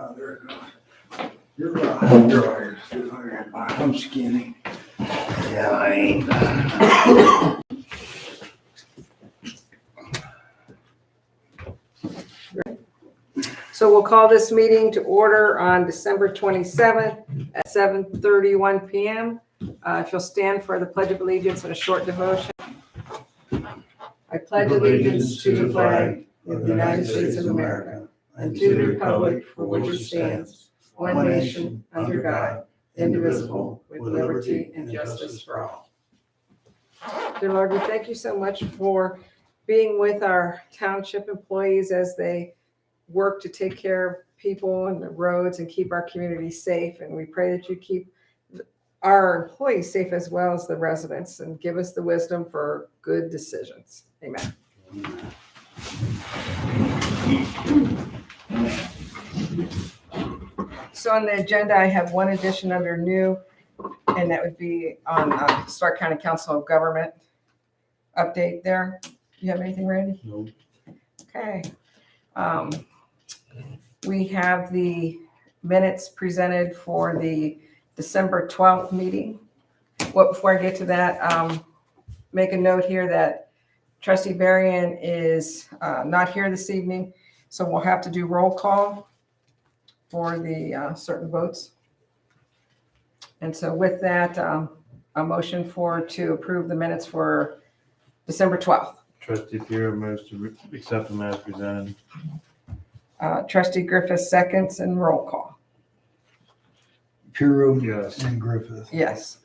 Oh, there it goes. You're right. I'm skinny. Yeah, I ain't. So we'll call this meeting to order on December 27th at 7:31 p.m. If you'll stand for the Pledge of Allegiance and a short devotion. I pledge allegiance to the flag of the United States of America and to the republic for which it stands, one nation, under God, indivisible, with liberty and justice for all. Dear Lord, we thank you so much for being with our township employees as they work to take care of people and the roads and keep our community safe. And we pray that you keep our employees safe as well as the residents and give us the wisdom for good decisions. Amen. So on the agenda, I have one addition under new, and that would be on Stark County Council of Government update there. You have anything, Randy? No. Okay. We have the minutes presented for the December 12th meeting. Well, before I get to that, make a note here that Trustee Berrien is not here this evening, so we'll have to do roll call for the certain votes. And so with that, a motion to approve the minutes for December 12th. Trustee Pure moves to accept them as presented. Trustee Griffith seconds and roll call. Puro Yes. and Griffith. Yes.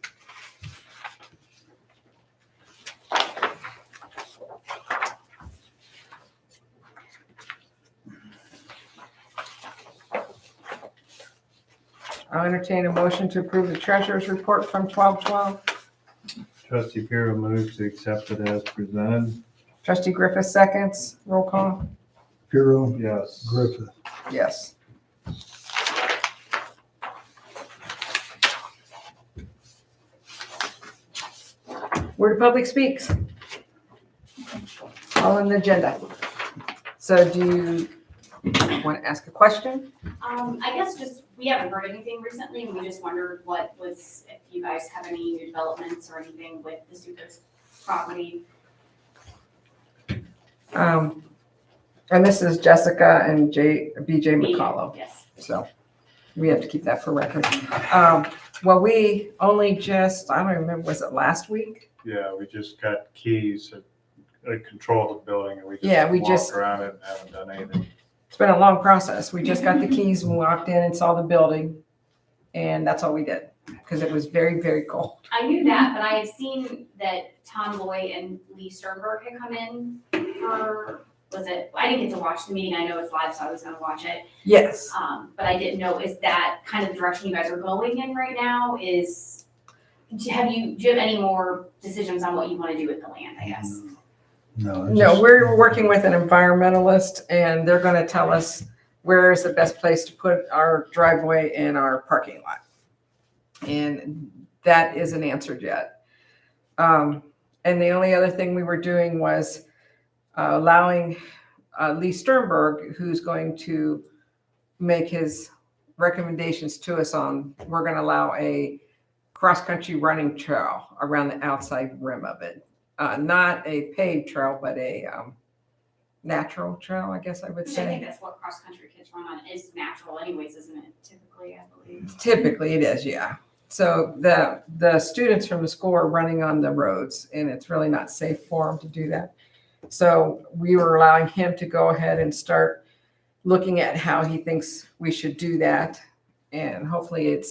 I'll entertain a motion to approve the treasurer's report from 12/12. Trustee Pure moves to accept it as presented. Trustee Griffith seconds, roll call. Puro, Yes. Griffith. Yes. Where the public speaks. All on the agenda. So do you want to ask a question? I guess just, we haven't heard anything recently, and we just wondered if you guys have any new developments or anything with the Stukas property. And this is Jessica and BJ McCullough. Yes. So we have to keep that for record. Well, we only just, I don't remember, was it last week? Yeah, we just got keys that control the building, and we Yeah, just walked around it and haven't done anything. It's been a long process. We just got the keys and walked in and saw the building, and that's all we did because it was very, very cold. I knew that, but I had seen that Tom Loy and Lee Sternberg had come in for, I didn't get to watch the meeting. I know it's live, so I was gonna watch it. Yes. But I didn't know, is that kind of the direction you guys are going in right now? Do you have any more decisions on what you want to do with the land, I guess? No, we're working with an environmentalist, and they're going to tell us where is the best place to put our driveway and our parking lot. And that isn't answered yet. And the only other thing we were doing was allowing Lee Sternberg, who's going to make his recommendations to us on, we're going to allow a cross-country running trail around the outside rim of it. Not a paved trail, but a natural trail, I guess I would I say. think that's what cross-country kids run on, is natural anyways, isn't it? Typically, I believe. Typically it is, yeah. So the students from the school are running on the roads, and it's really not safe for them to do that. So we were allowing him to go ahead and start looking at how he thinks we should do that. And hopefully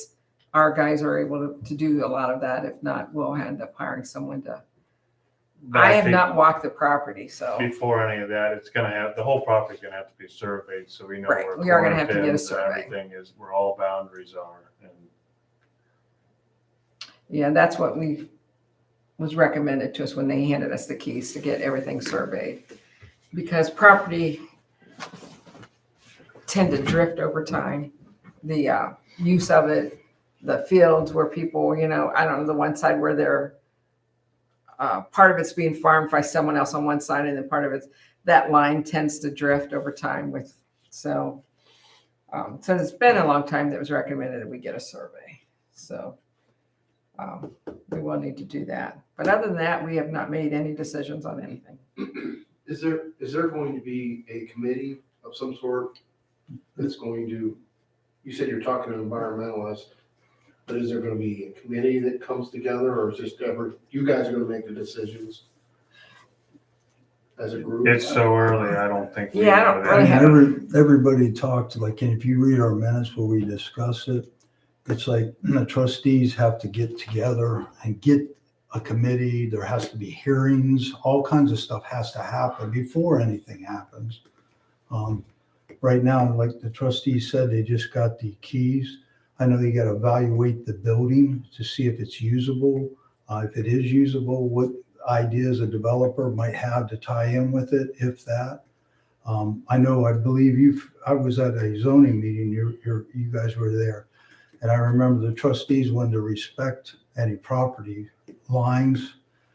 our guys are able to do a lot of that. If not, we'll end up hiring someone to. But I have think not walked the property, so. Before any of that, the whole property's gonna have to be surveyed, so we know Right, where we are gonna corner have to get a pins and survey. everything is, where all boundaries are. And Yeah, that's what was recommended to us when they handed us the keys, to get everything surveyed. Because property tend to drift over time. The use of it, the fields where people, I don't know, the one side where they're, part of it's being farmed by someone else on one side, and then part of it's, that line tends to drift over time so Since it's been a long time, that was recommended that we get a survey. So we will need to do that. But other than that, we have not made any decisions on anything. Is there going to be a committee of some sort that's going to, you said you're talking to environmentalists, but is there gonna be a committee that comes together, or is this you guys are gonna make the decisions as a group? It's so early, I don't think. we Yeah, I know don't that. really have- Everybody talked, like, and if you read our minutes where we discuss it, it's like the trustees have to get together and get a committee. There has to be hearings, all kinds of stuff has to happen before anything happens. Right now, like the trustees said, they just got the keys. I know you got to evaluate the building to see if it's usable. If it is usable, what ideas a developer might have to tie in with it, if that. I believe I was at a zoning meeting, you guys were there. And I remember the trustees wanted to respect any property lines.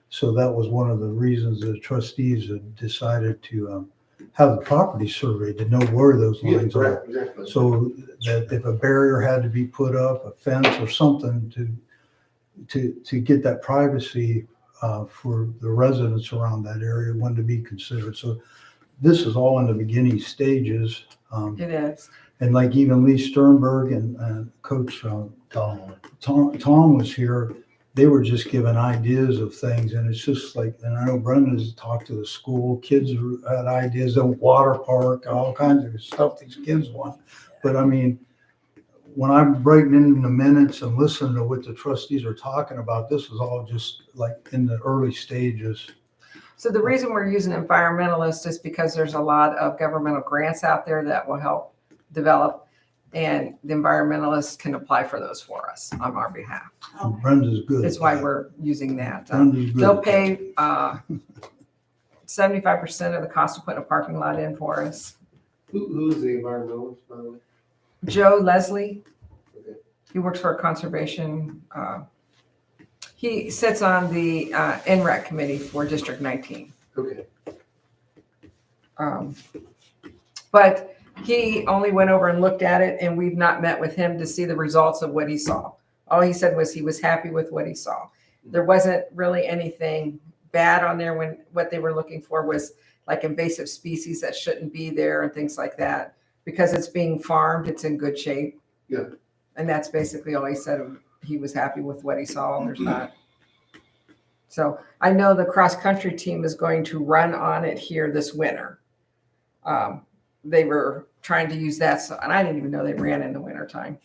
So that was one of the reasons the trustees had decided to have the property surveyed to know where those Yeah, lines are. right, exactly. So that if a barrier had to be put up, a fence or something to get that privacy for the residents around that area wanted to be considered. So this is all in the beginning stages. It is. And like even Lee Sternberg and Coach Tom was here, they were just giving ideas of things. And it's just like, and I know Brenda's talked to the school, kids had ideas of water park, all kinds of stuff these kids want. But I mean, when I'm writing in the minutes and listening to what the trustees are talking about, this is all just like in the early stages. So the reason we're using environmentalists is because there's a lot of governmental grants out there that will help develop, and the environmentalists can apply for those for us on our behalf. Okay. Brenda's good. That's why we're using that. Brenda's good. They'll pay 75% of the cost of putting a parking lot in for us. Who is the environmentalist, by the way? Joe Leslie, Okay. he works for a conservation. He sits on the NREC committee for District 19. Okay. But he only went over and looked at it, and we've not met with him to see the results of what he saw. All he said was he was happy with what he saw. There wasn't really anything bad on there. When what they were looking for was like invasive species that shouldn't be there and things like that. Because it's being farmed, it's in good shape. Yeah. And that's basically all he said. He was happy with what he saw. There's not. So I know the cross-country team is going to run on it here this winter. They were trying to use that, and I didn't even know they ran in the wintertime.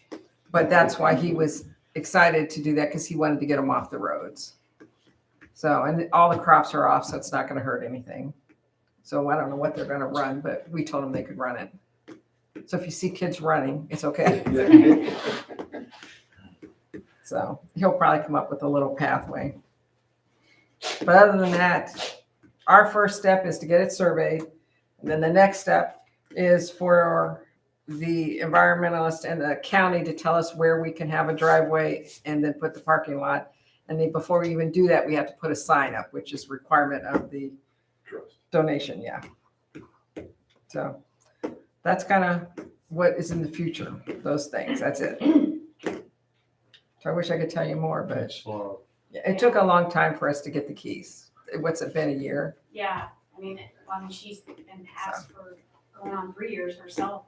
But that's why he was excited to do that, because he wanted to get them off the roads. So, and all the crops are off, so it's not going to hurt anything. So I don't know what they're going to run, but we told them they could run it. So if you see kids running, it's okay. So he'll probably come up with a little pathway. But other than that, our first step is to get it surveyed. And then the next step is for the environmentalist and the county to tell us where we can have a driveway and then put the parking lot. And then before we even do that, we have to put a sign up, which is requirement of the Trust. donation. Yeah. So that's kind of what is in the future, those things. That's it. So I wish I could tell you more, but It's slow. it took a long time for us to get the keys. What's it been, a year? Yeah, I mean, she's been passed for going on 3 years herself.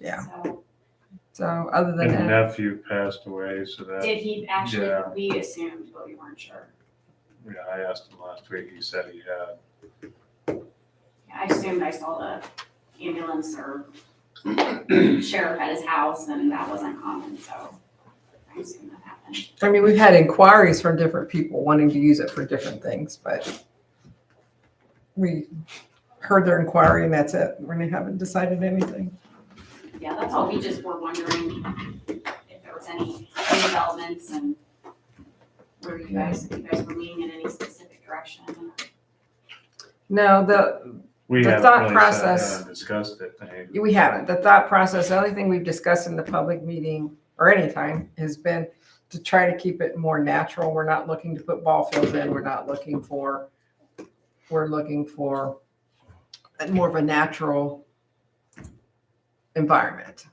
Yeah. So So other than And the that, nephew passed away, so that, did he actually, Yeah. we assumed, but we weren't sure. yeah, I asked him last week, he said he had. I assumed I saw the ambulance or sheriff at his house, and that wasn't common, so I assumed that happened. I mean, we've had inquiries from different people wanting to use it for different things, but we heard their inquiry and that's it. We haven't decided anything. Yeah, that's all. We just were wondering if there was any developments and where you guys were leaning in any specific direction. No, the We The haven't thought really process- sat down and discussed it. we haven't. The thought process, the only thing we've discussed in the public meeting or anytime has been to try to keep it more natural. We're not looking to put ball fields in. We're looking for more of a natural environment.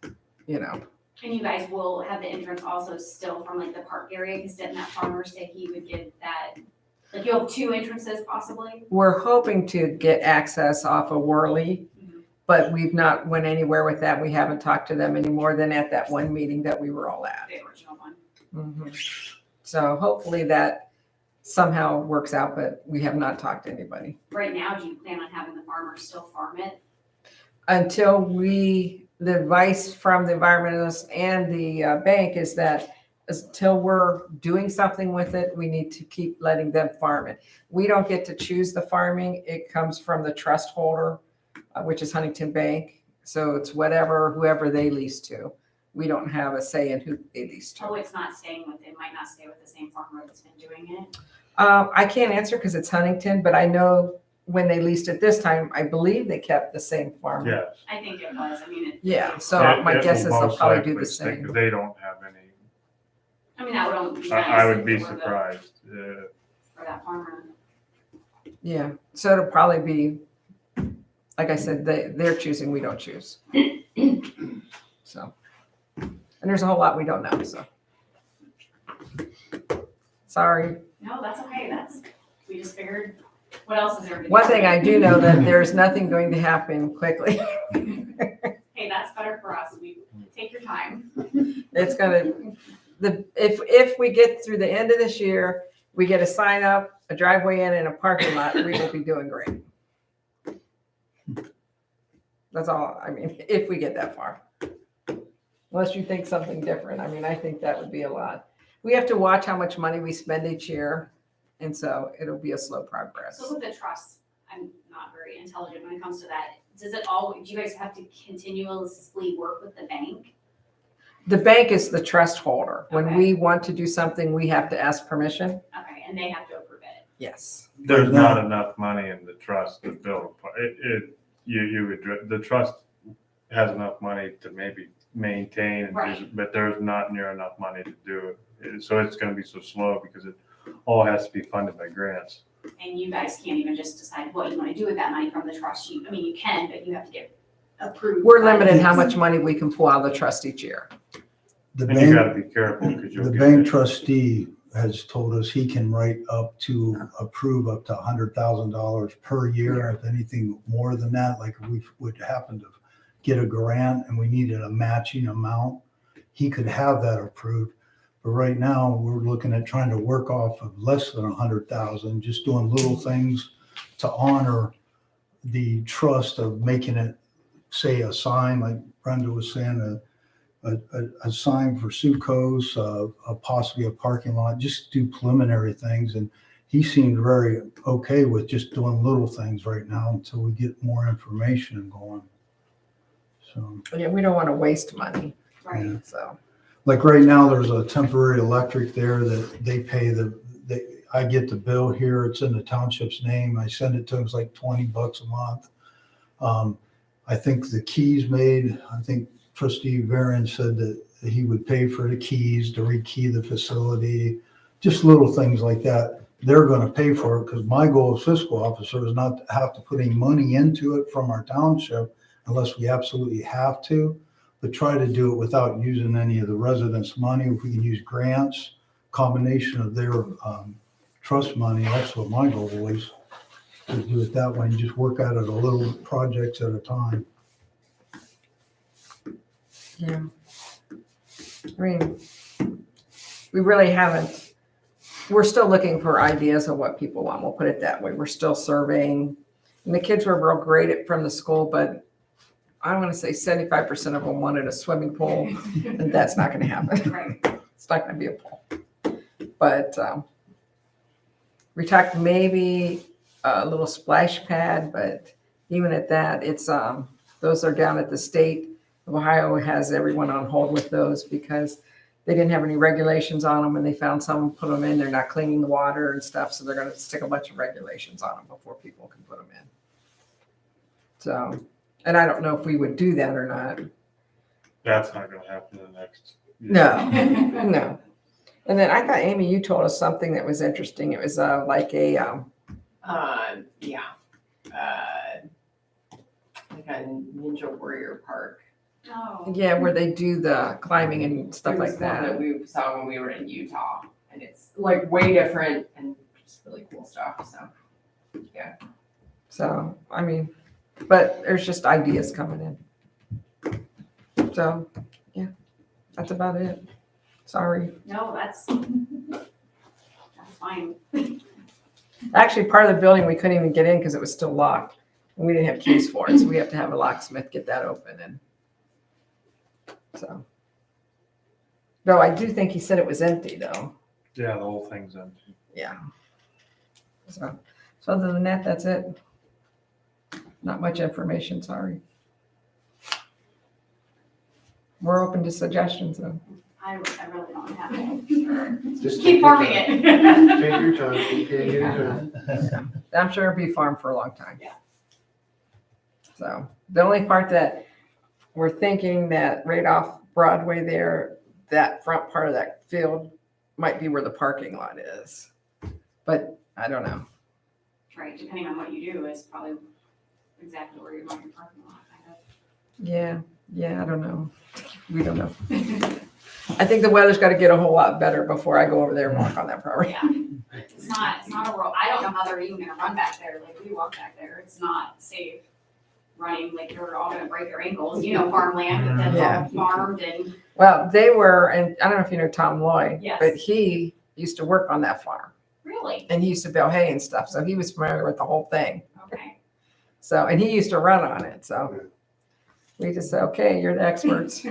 you know. And you guys will have the entrance also still from like the park area, because didn't that farmer say he would give that, like you'll have 2 entrances possibly? We're hoping to get access off of Worley, but we've not went anywhere with that. We haven't talked to them any more than at that one meeting that we were all at. The original one. Mhm. So hopefully that somehow works out, but we have not talked to anybody. Right now, do you plan on having the farmers still farm it? Until the advice from the environmentalists and the bank is that until we're doing something with it, we need to keep letting them farm it. We don't get to choose the farming. It comes from the trust holder, which is Huntington Bank. So it's whoever they lease to. We don't have a say in who they lease to. Oh, it's not staying with, it might not stay with the same farmer that's been doing it? I can't answer because it's Huntington, but I know when they leased it this time, I believe they kept the same farmer. Yes. I think it was, I mean. Yeah, so It- my it guess will is they'll most probably do likely the stick, 'cause same. They don't have any, I mean, that would be nice. I would be for the- surprised. For that farmer. Yeah, so it'll probably be, like I said, they're choosing, we don't choose. So, and there's a whole lot we don't know, so. Sorry. No, that's okay, we just figured, what else is there to do? One thing I do know that there's nothing going to happen quickly. Hey, that's better for us, take your time. It's gonna, if we get through the end of this year, we get a sign up, a driveway in and a parking lot, we will be doing great. That's all, I mean, if we get that far. Unless you think something different, I mean, I think that would be a lot. We have to watch how much money we spend each year, and so it'll be a slow progress. So with the trust, I'm not very intelligent when it comes to that. Do you guys have to continuously work with the bank? The bank is the trust holder. When Okay. we want to do something, we have to ask permission. Okay, and they have to approve it. Yes. There's not enough money in the trust to build. The trust has enough money to maybe maintain, Right. but there's not near enough money to do it. So it's gonna be so slow because it all has to be funded by grants. And you guys can't even just decide what you want to do with that money from the trust. I mean, you can, but you have to get approved. We're by limited the- how much money we can pull out of the trust each year. The And you gotta bank, be careful because you'll the get. bank trustee has told us he can write up to approve up to $100,000 per year. If anything more than that, like if we would happen to get a grant and we needed a matching amount, he could have that approved. But right now, we're looking at trying to work off of less than 100,000, just doing little things to honor the trust of making it, say, a sign, like Brenda was saying, a sign for Succo's, possibly a parking lot, just do preliminary things. And he seemed very okay with just doing little things right now until we get more information going. So, Yeah, we don't want to waste money, Right. so. like right now, there's a temporary electric there that they pay I get the bill here, it's in the township's name, I send it to them, it's like $20 a month. I think the keys I think Trustee Varian said that he would pay for the keys to rekey the facility, just little things like that. They're gonna pay for it, because my goal as fiscal officer is not to have to put any money into it from our township unless we absolutely have to, but try to do it without using any of the residents' money. If we can use grants, combination of their trust money, that's what my goal is, to do it that way and just work out of the little projects at a time. Yeah. I mean, we really haven't, we're still looking for ideas of what people want. We'll put it that way. We're still surveying. And the kids were real great from the school, but I want to say 75% of them wanted a swimming pool, and that's not going to happen. Right. It's not going to be a pool. But we talked maybe a little splash pad, but even at that, it's those are down at the state. Ohio has everyone on hold with those because they didn't have any regulations on them, and they found someone put them in. They're not cleaning the water and stuff, so they're going to stick a bunch of regulations on them before people can put them in. So, and I don't know if we would do that or not. That's not gonna happen in the next. No, no. And then I thought, Amy, you told us something that was interesting. It was like a Yeah. Like a Ninja Warrior Park No. Yeah, where they do the climbing and stuff It was like one that. we saw when we were in Utah, and it's like way different and just really cool stuff, so. So, I mean, but there's just ideas coming in. So, yeah, that's about it. Sorry. No, that's fine. Actually, part of the building, we couldn't even get in because it was still locked. And we didn't have keys for it, so we have to have a locksmith get that open and so. Though I do think he said it was empty though. Yeah, the whole thing's empty. Yeah. So other than that, that's it. Not much information, sorry. We're open to suggestions though. I really don't have it. Just Keep take your farming time. it. Take your time, keep taking your time. I'm sure it'll be farmed for a long time. Yeah. So the only part that we're thinking that right off Broadway there, that front part of that field might be where the parking lot is. But I don't know. Right, depending on what you do is probably exactly where you want your parking lot, Yeah, I don't know. We don't know. I think the weather's got to get a whole lot better before I go over there and walk on that property. Yeah, it's not a world, I don't know how they're even gonna run back there, like, we walk back there, it's not safe running, like, they're all gonna break their ankles, farmland, that's Yeah. all farmed and, Well, they were, and I don't know if you know Tom Lloyd, Yes. but he used to work on that farm really, and he used to bale hay and stuff. So he was familiar with the whole thing. okay. So, and he used to run on it. So we just said, okay, you're the experts.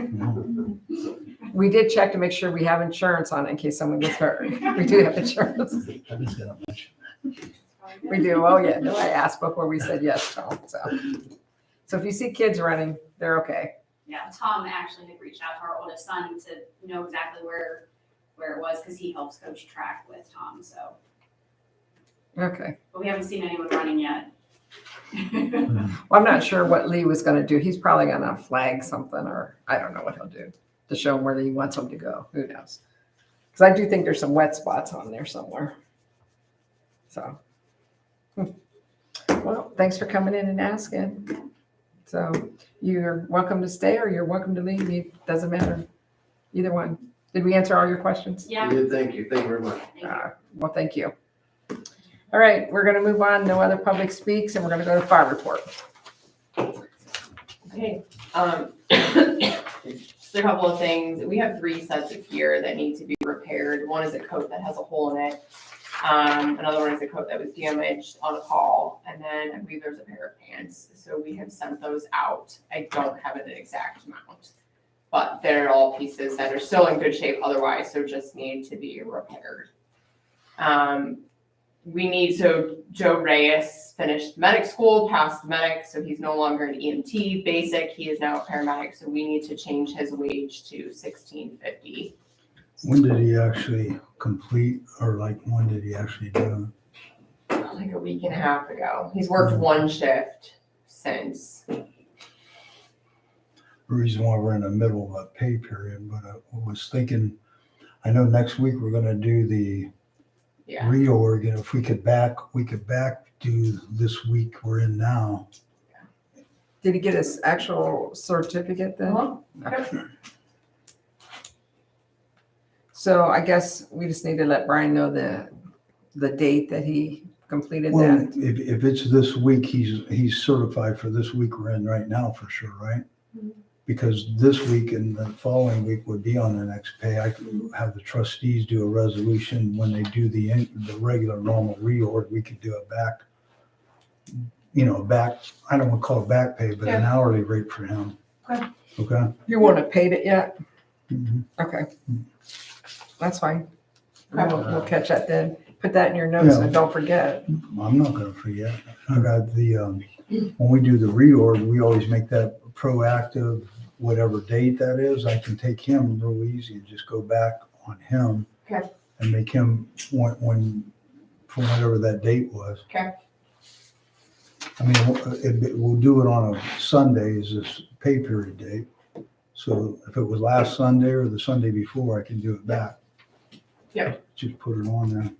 We did check to make sure we have insurance on it in case someone gets hurt. We do have insurance. I was gonna mention. We do. Oh, yeah. No, I asked before we said yes, Tom. So if you see kids running, they're okay. Yeah, Tom actually had reached out to our oldest son to know exactly where it was, because he helps coach track with Tom, so, Okay. but we haven't seen anyone running yet. Well, I'm not sure what Lee was going to do. He's probably going to flag something, or I don't know what he'll do to show him where he wants him to go. Who knows? Because I do think there's some wet spots on there somewhere. So, well, thanks for coming in and asking. So you're welcome to stay or you're welcome to leave. It doesn't matter. Either one. Did we answer all your questions? Yeah. You did, thank you very much. Thank you. Well, thank you. All right, we're going to move on. No other public speaks, and we're going to go to fire report. Okay, just a couple of things. We have 3 sets of gear that need to be repaired. One is a coat that has a hole in it. Another one is a coat that was damaged on a call. And then I believe there's a pair of pants. So we have sent those out. I don't have an exact amount, but they're all pieces that are still in good shape otherwise, so just need to be repaired. So Joe Reyes finished medic school, passed medic, so he's no longer an EMT basic, he is now a paramedic, so we need to change his wage to $16.50. When did he actually complete, or like, when did he actually do Like a week and a half ago. He's worked 1 shift since. it? The reason why we're in the middle of a pay period, but I was thinking, I know next week we're gonna do the Yeah. reorg, and if we could back do this week we're in now. Did he get his actual certificate then? Uh-huh. So I guess we just need to let Brian know the date that he completed Well, that. if it's this week, he's certified for this week we're in right now for sure, right? Mhm. Because this week and the following week would be on the next pay. I could have the trustees do a resolution when they do the regular normal reorg, we could do a back, I don't want to call it back pay, but an hourly rate for him. Okay. Okay? You want to paid it yet? Mhm. Okay. That's fine. Okay. We'll catch that then. Put that in your notes Yeah. and don't forget. I'm not gonna forget. I got the, when we do the reorg, we always make that proactive, whatever date that is. I can take him real easy and just go back on him. Okay. And make him when for whatever that date was. Okay. I mean, we'll do it on a Sunday as this pay period date. So if it was last Sunday or the Sunday before, I can do it back. Yep. Just put it on there.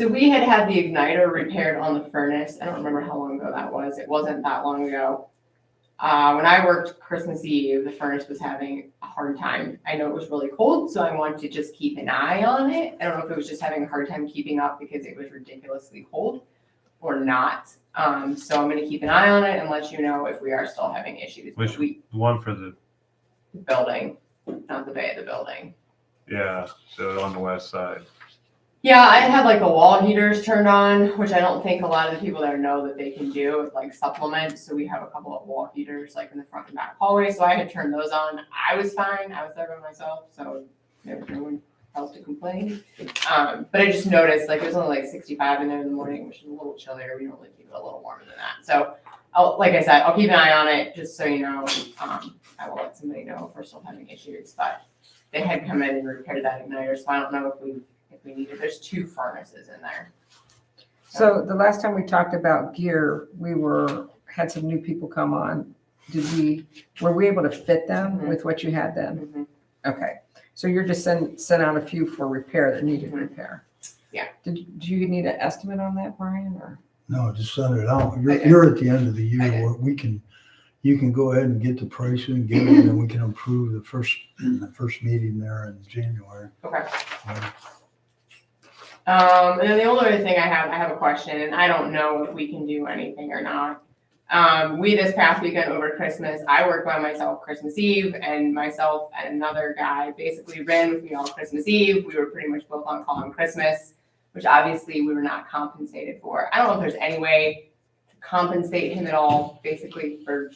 So we had the igniter repaired on the furnace. I don't remember how long ago that was. It wasn't that long ago. When I worked Christmas Eve, the furnace was having a hard time. I know it was really cold, so I wanted to just keep an eye on it. I don't know if it was just having a hard time keeping up because it was ridiculously cold or not. So I'm gonna keep an eye on it and let you know if we are still having issues. Which- We The one for the, building, not the bay of the building. yeah, so on the west side. Yeah, I had like the wall heaters turned on, which I don't think a lot of the people there know that they can do, like supplement. So we have a couple of wall heaters like in the front and back hallway. So I had turned those on. I was fine. I was there by myself. So there was no one else to complain. But I just noticed like it was only like 65 in there in the morning, which is a little chillier. We normally keep it a little warmer than that. So like I said, I'll keep an eye on it just so you know. I will let somebody know if we're still having issues, but they had come in and repaired that igniter. So I don't know if we need it. There's 2 furnaces in there. So the last time we talked about gear, had some new people come on. Were we able to fit them Mhm. with what you had then? Mhm. Okay, so you're just sent out a few for repair that needed Mhm. repair? Yeah. Do you need an estimate on that, Brian, or? No, just send it out. I did. You're at the end of the I year did. where you can go ahead and get the pricing and get it, and we can approve the first meeting there in January. Okay. Yeah. And then the only other thing I have a question, and I don't know if we can do anything or not. We this past weekend over Christmas, I worked by myself Christmas Eve, and myself and another guy basically ran with me all Christmas Eve. We were pretty much both on call on Christmas, which obviously we were not compensated for. I don't know if there's any way to compensate him at all, basically for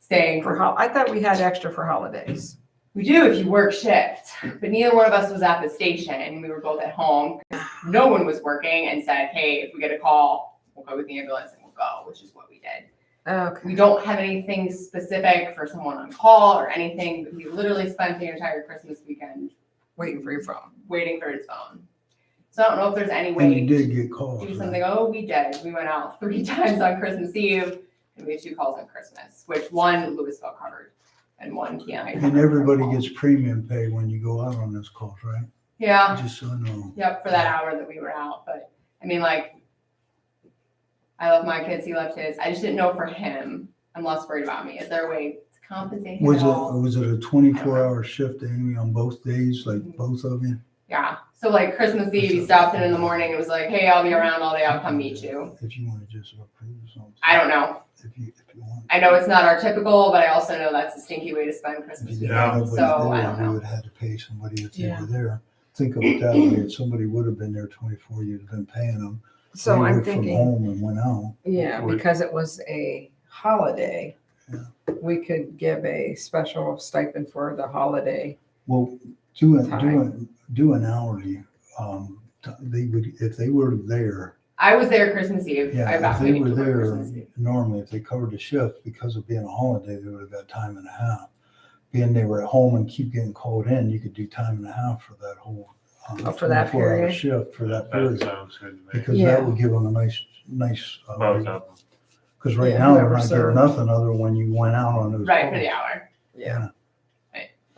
staying I thought we had extra for holidays. We do if you work shift, but neither one of us was at the station. We were both at home. No one was working and said, hey, if we get a call, we'll go with the ambulance and we'll go, which is what we did. Okay. We don't have anything specific for someone on call or anything. We literally spent the entire Christmas weekend Waiting for your phone. waiting for his phone. So I don't know if there's any And way you to did get calls. do right? something. Oh, we did. We went out 3 times on Christmas Eve and we had 2 calls on Christmas, which one Louisville covered and one Kiana covered. And everybody gets premium pay when you go out on those calls, right? Yeah. Just so I know. Yep, for that hour that we were out, but I mean, like, I left my kids, he left his. I just didn't know for him. I'm less worried about me. Is there a way to compensate him at all? Was it a 24-hour shift, Amy, on both days, like both of you? Yeah. So like Christmas Eve, he stopped in the morning. It was like, hey, I'll be around all day. I'll come meet you. If you want to just approve something. I don't know. If you want. I know it's not our typical, but I also know that's a stinky way to spend If Christmas you Eve. didn't have nobody So I there, don't you know. would have had to pay somebody if they Yeah. were there. Think of it that way. If somebody would have been there 24, you'd have been paying them. So They I'm worked from thinking, home and went out. yeah, because it was a holiday, Yeah. we could give a special stipend for the holiday. Well, do an hourly. They would, if they were there, I was there Christmas Eve. I yeah, got if they paid were to work there, Christmas Eve. normally if they covered the shift, because of being a holiday, they would have got time and a half. Being they were at home and keep getting called in, you could do time and a half for that whole for that 24-hour period? shift for that That period. sounds good to me. Because Yeah. that would give them a nice, Both of them. because right Yeah, now they're whoever not served. getting nothing other when you went out on those. Right, for calls. the hour. Yeah.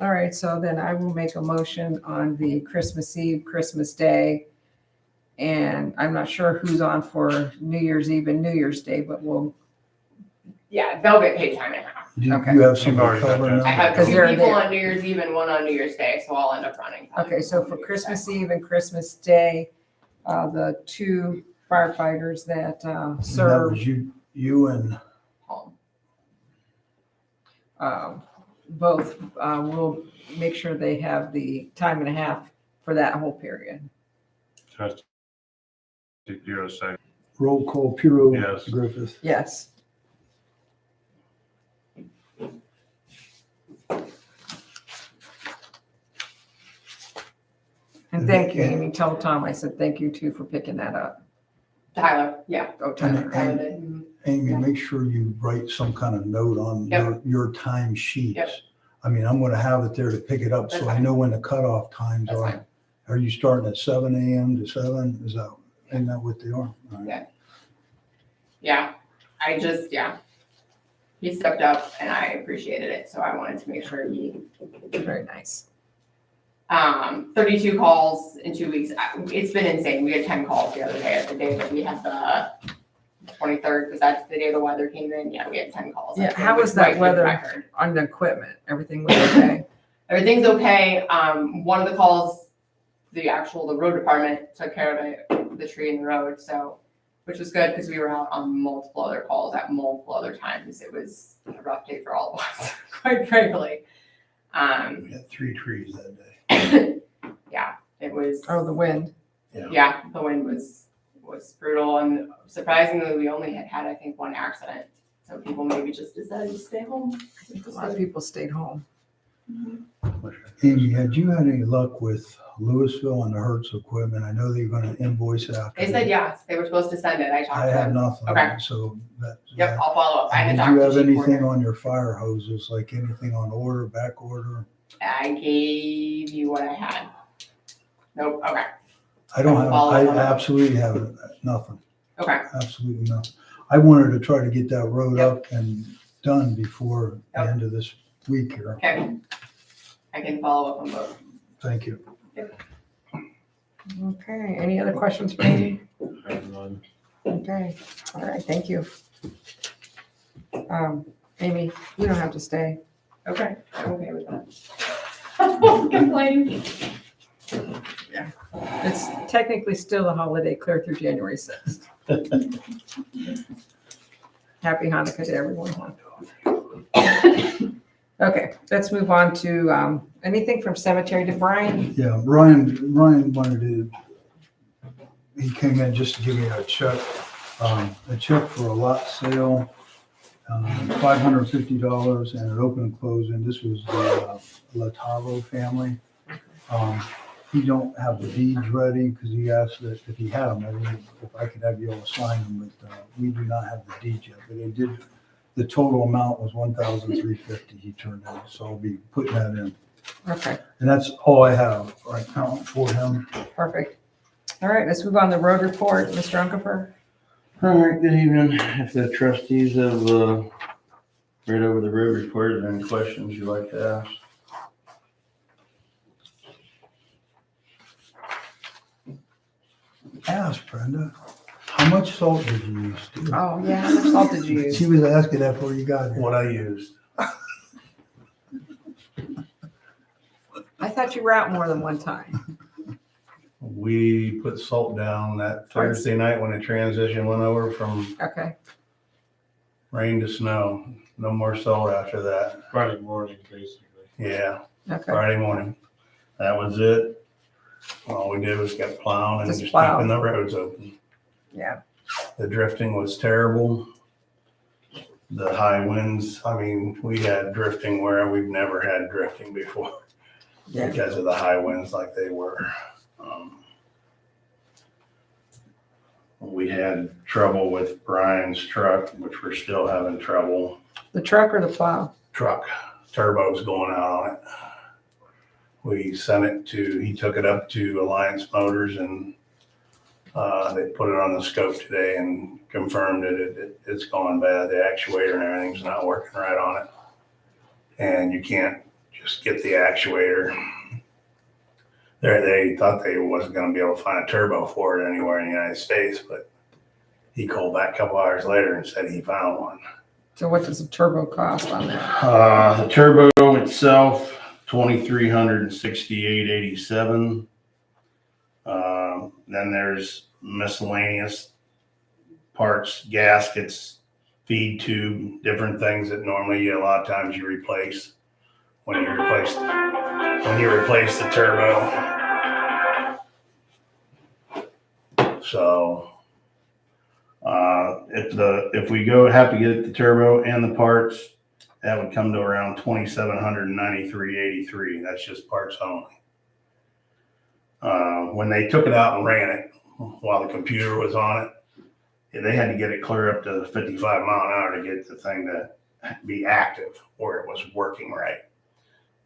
All right, so then I will make a motion on the Christmas Eve, Christmas Day. And I'm not sure who's on for New Year's Eve and New Year's Day, but we'll, Yeah, they'll get paid time and a half. Do you Okay. you have You've somebody already got covering that. I that? have Because 2 they're people there. on New Year's Eve and 1 on New Year's Day, so I'll end up running. okay, so on for New Year's Christmas Day. Eve and Christmas Day, the 2 firefighters that And that serve, was you and, Home. both, will make sure they have the time and a half for that whole period. Trustee Bureau second. roll call, Puro. Yes. Griffith. Yes. And thank you, Amy. Tell Tom I said thank you too for picking that up. Tyler, yeah. Oh, Tyler. Tyler did. Mhm. Amy, Yeah. make sure you write some kind of note on Yep. your time sheets. Yep. I mean, I'm gonna have it there to pick it up, That's so I fine. know when the cutoff times That's are. fine. Are you starting at 7 a.m. to 7? Isn't that what they are? All right. Yeah. Yeah, yeah. He stepped up and I appreciated it, so I wanted to make sure he, Very nice. 32 calls in 2 weeks. It's been insane. We had 10 calls the other day, the day that we had the 23rd, because that's the day the weather came in. Yeah, we had 10 calls. Yeah, That's how a was that quite good weather? record. On the equipment, everything was okay? Everything's okay. One of the calls, the road department took care of it, the tree in the road, so, which was good because we were out on multiple other calls at multiple other times. It was a rough day for all of us, quite frankly. We had 3 trees that day. Yeah, it was. Oh, the wind. Yeah, the wind was brutal, and surprisingly, we only had I think 1 accident. So people maybe just decided to stay home. A lot of people stayed home. Amy, had you had any luck with Louisville and the Hertz equipment? I know that you're gonna invoice it after. They said yes, they were supposed to send it. I talked I to have them. nothing. Okay. So that. Yep, I'll follow up. I haven't Did talked you to have Chief anything Porter. on your fire hoses, like anything on order, back order? I gave you what I had. Nope, okay, I don't have, Follow I up. absolutely have nothing, okay, absolutely nothing. I wanted to try to get that road Yep. up and done before the Yep. end of this week here. okay. I can follow up on both. Thank you. Okay, any other questions for Amy? Have none. Okay, all right, thank you. Amy, you don't have to stay. Okay, I'm okay with that. I won't complain. It's technically still a holiday, clear through January 6th. Happy Hanukkah to everyone. Okay, let's move on to anything from cemetery to Brian. Yeah, Ryan wanted to, he came in just to give me a check for a lot sale, $550 and an open and closing. This was the Latavo family. He don't have the deeds ready because he asked that if he had them, if I could have you all sign them, but we do not have the deeds yet. But it did, the total amount was $1,350 he turned in, so I'll be putting that in. Okay, And that's all I have right now for him. perfect. All right, let's move on to the road report. Mr. Unkefer. All right, good evening. If the trustees have read over the road report, are there any questions you'd like to ask? Ask Brenda, how much salt did you use? Steve? Oh, yeah, how much salt did you use? She was asking that before you got here. What I used. I thought you were out more than one time. We put salt down that Thursday night when the transition went over from Okay, rain to snow. No more salt after that. Friday morning, basically. Yeah, okay. Friday morning. That was it. All we did was kept plowing and Just just plow. keeping the roads open. Yeah, The drifting was terrible. The high winds, I mean, we had drifting where we've never had drifting before yeah. because of the high winds like they were. We had trouble with Brian's truck, which we're still having trouble. The truck or the plow? Truck, turbo's going out on it. We sent it to, he took it up to Alliance Motors and they put it on the scope today and confirmed that it's gone bad. The actuator and everything's not working right on it. And you can't just get the actuator. They thought they wasn't gonna be able to find a turbo for it anywhere in the United States, but he called back a couple hours later and said he found one. So what does the turbo cost on that? The turbo itself, $2,368.87. Then there's miscellaneous parts, gaskets, feed tube, different things that normally a lot of times you replace when you replace the turbo. So if we have to get the turbo and the parts, that would come to around $2,793.83. That's just parts only. When they took it out and ran it while the computer was on it, they had to get it clear up to 55 mile an hour to get the thing to be active where it was working right.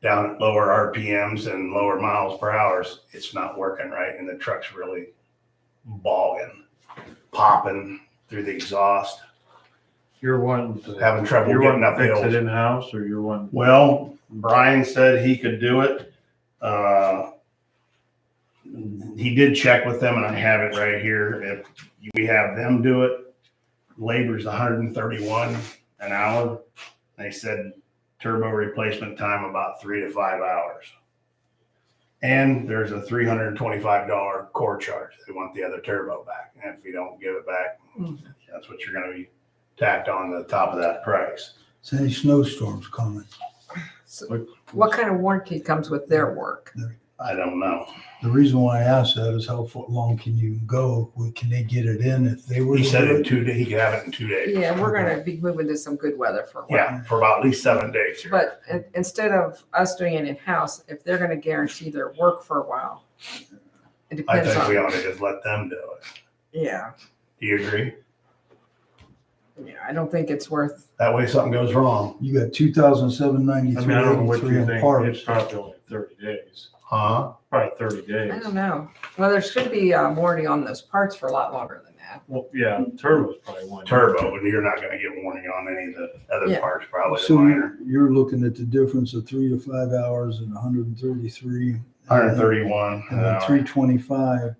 Down at lower RPMs and lower miles per hour, it's not working right, and the truck's really bogging, popping through the exhaust. You're wanting to. Having trouble You're getting wanting to up fix hills. it in-house, or you're wanting? Well, Brian said he could do it. He did check with them, and I have it right here. If we have them do it, labor's 131 an hour. They said turbo replacement time about 3 to 5 hours. And there's a $325 core charge. They want the other turbo back. And if you don't give it back, that's what you're gonna be tacked on the top of that price. Is any snowstorms coming? So what kind of warranty comes with their work? I don't know. The reason why I asked that is how long can you go? Can they get it in if they were? He to said do in it? 2 days, he could have it in 2 days. Yeah, we're gonna be moving to some good weather for a while. Yeah, for about at least 7 days here. But instead of us doing it in-house, if they're gonna guarantee their work for a while, it I depends think we on, ought to just let them do it. yeah, Do you agree? I don't think it's worth, That way something goes wrong. You got 2,793 I mean, I don't know what you in think, parts. it's probably only 30 days, Huh? probably 30 I days. don't know. Well, there should be warranty on those parts for a lot longer than that. Well, yeah, turbo's probably 1 year. Turbo, and you're not gonna get warranty on any of the other Yeah. parts, probably the So minor. you're looking at the difference of 3 to 5 hours and 133. 131 And an then hour. 325.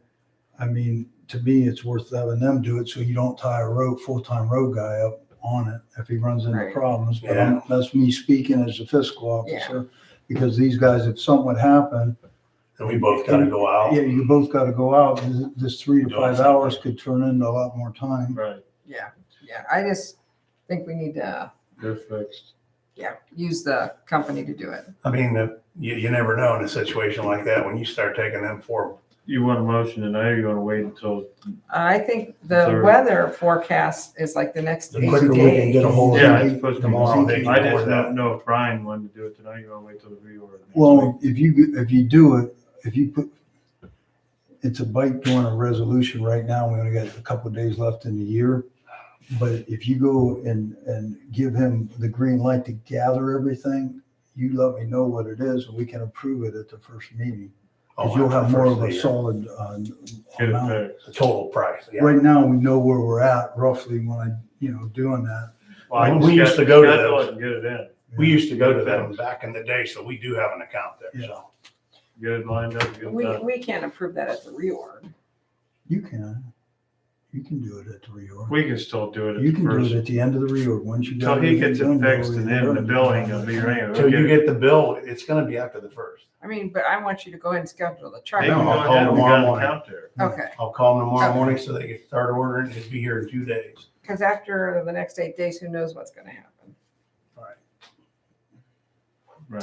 I mean, to me, it's worth having them do it so you don't tie a full-time road guy up on it if he runs into Right. problems. But Yeah. that's me speaking as a fiscal officer, because these guys, if something would happen, And we both gotta go out. yeah, you both got to go out. This 3 to Doing 5 something. hours could turn into a lot more time. Right, Yeah, I just think we need to, they're fixed. use the company to do it. I mean, you never know in a situation like that, when you start taking them for, You want a motion tonight, or you wanna wait until? I think the Third. weather forecast is like the next the 8 quicker we can days. get a hold of Yeah, them it's supposed to be tomorrow, they can I just order that. don't know if Brian wanted to do it tonight, you wanna wait till the reorder. next week? Well, if you do it, if you put, it's a bite doing a resolution right now. We only got a couple of days left in the year. But if you go and give him the green light to gather everything, you let me know what it is and we can approve it at the first meeting. Because you'll have more of a solid Get it amount. fixed. The total price, yeah. Right now, we know where we're at roughly when doing that. Well, I We just used got- to go to schedule those. it and Get it in, We used to go to them back in the day, so we do have an account there, so. get it lined up, get it done. We can't approve that at the reorg. You can do it at the reorg. We can still do it at You the can do first. it at the end of the reorg, once you Till got. he everything gets it done, fixed go and ahead then the and billing do will it. be ringing. Till you get the bill, it's gonna be after the first. I mean, but I want you to go ahead and schedule the truck. Hey, No, go I'll call ahead, we tomorrow got an morning. account there. Okay, I'll call them tomorrow Okay. morning so they can start ordering, it'll be here in 2 days. because after the next 8 days, who knows what's gonna happen? Right.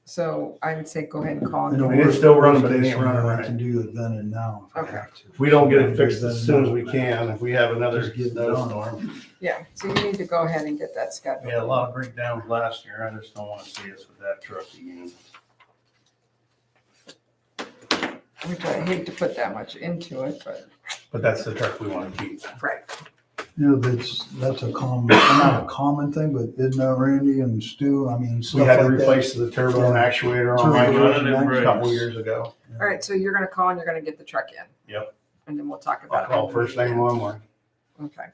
So I would say go ahead and call. In the I mean, it's worst- still running, but it worst ain't case running scenario, I right. can do it then and now. If I Okay. have to. If we don't get it fixed as soon as we can, if we have another Just get it done. snowstorm. Yeah, so you need to go ahead and get that We scheduled. had a lot of breakdowns last year, I just don't wanna see us with that truck again. Which I hate to put that much into it, but, But that's the truck we wanna keep. right. That's a common, not a common thing, but isn't that Randy and Stu? I mean, We stuff had to like that. replace the turbo and actuator on my Turbo truck running and a couple brakes. years ago. All right, so you're gonna call and you're gonna get the truck in. Yep. And then we'll talk I'll about it. call first thing tomorrow morning. Okay.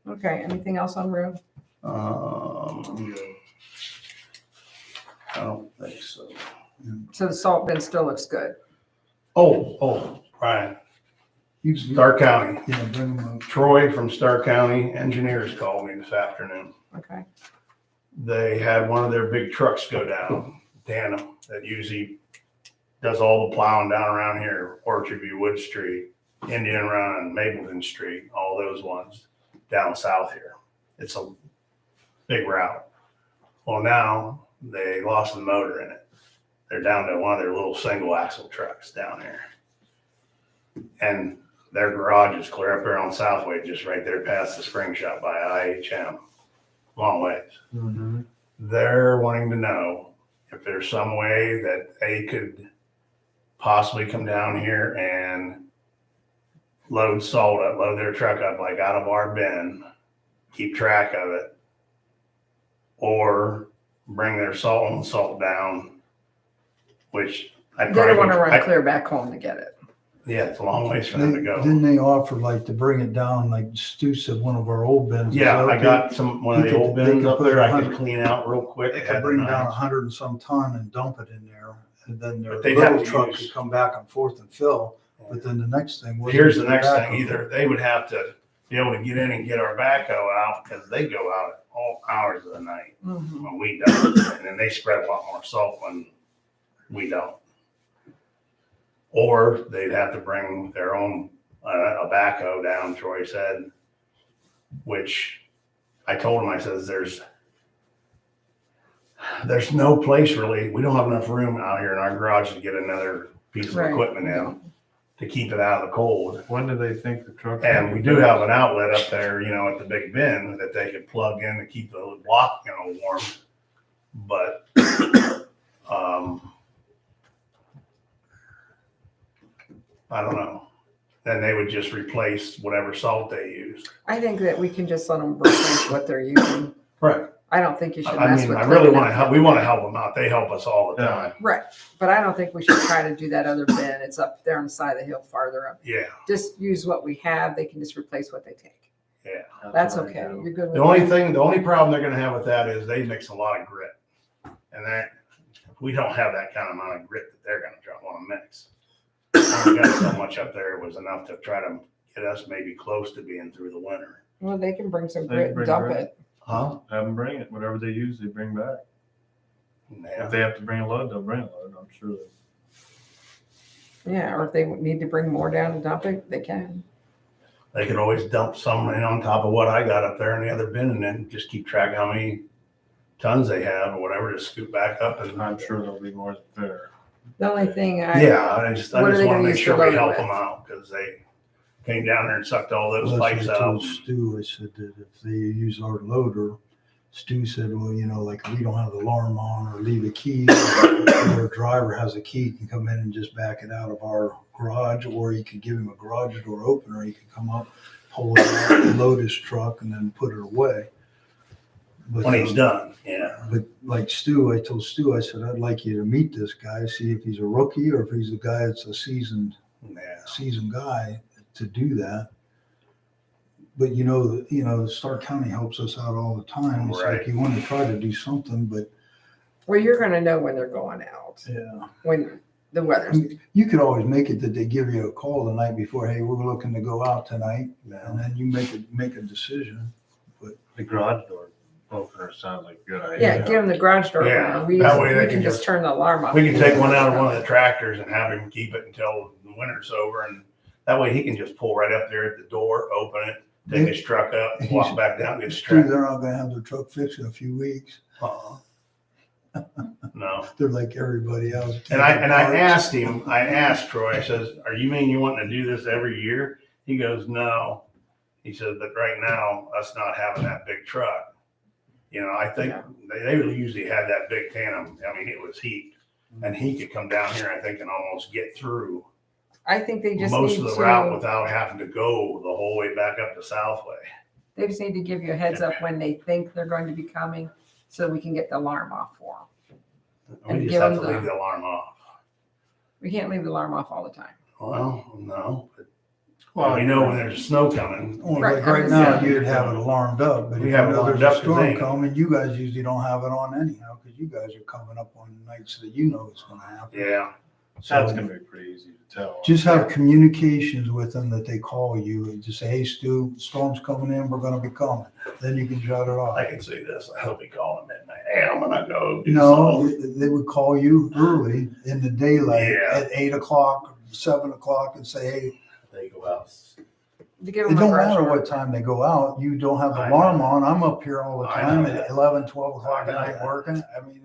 Okay, anything else on road? I don't think so. So the salt bin still looks good. Brian, You- Stark County. Yeah, bring them up. Troy from Stark County Engineers called me this afternoon. Okay, They had one of their big trucks go down, Tandem, that usually does all the plowing down around here, Orchard View, Wood Street, Indian Run, Mapleton Street, all those ones down south here. It's a big route. Well, now they lost the motor in it. They're down to one of their little single axle trucks down here. And their garage is clear up there on Southway, just right there past the spring shop by IHM. Long ways. Mhm. They're wanting to know if there's some way that they could possibly come down here and load salt up, load their truck up like out of our bin, keep track of it, or bring their salt and salt down, which I they don't wanna run probably, clear back home to get it. Yeah, it's a long ways for them to go. Didn't they offer like to bring it down, like Stu said, one of our old bins? is Yeah, I okay. got one of They the could- old they bins could up put there I 100 could clean out real quick. They It could had bring the down knives. 100 and some ton and dump it in there. And then their But they'd have little to truck use- could come back and forth and fill. But then the next thing was. Here's the next thing, either they would have to be able to get in and get our backhoe out because they go out at all hours of the night Mhm. when we don't. And then they spread a lot more salt when we don't. Or they'd have to bring their own, a backhoe down, Troy said, which I told him, I says, there's no place really, we don't have enough room out here in our garage to get another piece of Right. equipment in to keep it out of the cold. When do they think the truck? And we do have an outlet up there, at the big bin that they could plug in to keep the block, warm. But, I don't know. Then they would just replace whatever salt they used. I think that we can just let them replace what they're using. Right. I don't think you should I mess mean, with. I really cleaning want to up help, the we want to bin. help them out. They help us all the Yeah. time. Right, but I don't think we should try to do that other bin. It's up there on the side of the hill farther up. Yeah. Just use what we have. They can just replace what they take. That's what I okay. do. You're good with The only that? the only problem they're gonna have with that is they mix a lot of grit. And we don't have that kind of amount of grit that they're gonna want to mix. We got so much up there, it was enough to try to get us maybe close to being through the winter. Well, they can bring some They grit can and bring dump grit. it. Huh? Have them bring it, whatever they use, they bring back. Yeah. If they have to bring a load, they'll bring a load, I'm sure. Yeah, or if they need to bring more down and dump it, they can. They could always dump some in on top of what I got up there in the other bin and then just keep track of how many tons they have or whatever to scoop back up and. I'm sure there'll be more than fair. The only thing Yeah, I just What are they want gonna to make use sure to we load it help with? them out because they came down there and sucked all those Well, that's pipes what I out. told Stu, I said that if they use our loader, Stu said, well, like we don't have the alarm on or leave a key, or a driver has a key, can come in and just back it out of our garage, or you could give him a garage door opener, he could come up, pull it out, load his truck and then put it away. But, When he's done, yeah. But like Stu, I told Stu, I said, I'd like you to meet this guy, see if he's a rookie or if he's a guy that's a seasoned guy to do that. But Stark County helps us out all the time. It's Right. like you want to try to do something, but well, you're gonna know when they're going out, yeah. when the I weather's. mean, you could always make it that they give you a call the night before, hey, we're looking to go out tonight, and then you make a decision. The garage door opener sounds like a good idea. Yeah, give them the garage door. Yeah, opener. We that way they can can just turn the alarm off. We can take one out of one of the tractors and have him keep it until the winter's over and that way he can just pull right up there at the door, open it, take his truck up, walk back down, get his Stu, truck. they're not gonna have their truck fixed in a few weeks. No. They're like everybody else. And I asked Troy, I says, are you mean you wanting to do this every year? He goes, no. He said, but right now, us not having that big truck, I think they usually had that big tandem. I mean, it was heaped. And he could come down here, I think, and almost get through I think they just most need of the route to, without having to go the whole way back up to Southway. they just need to give you a heads up when they think they're going to be coming so we can get the alarm off for them. We And just give have to them the- leave the alarm off. We can't leave the alarm off all the time. Well, no. Well, we know when there's snow coming. Well, Right, like right I'm now, just- you'd have it alarmed up, but if We you have it know alarmed there's up a 'cause storm they- coming, you guys usually don't have it on anyhow, because you guys are coming up on nights that you know it's gonna happen. Yeah. That's So gonna be pretty easy to tell. just have communications with them that they call you and just say, hey, Stu, storm's coming in, we're gonna be coming. Then you can shut it off. I can see this. I hope he called him midnight. Hey, I'm gonna go do No, something. they would call you early in the daylight Yeah. at 8 o'clock, 7 o'clock and say, hey, They go out. To give it them a don't garage matter door. what time they go out. You don't have the I alarm know. on. I'm up here all the I time know at that. 11, 12 o'clock I at know night that. working. I mean,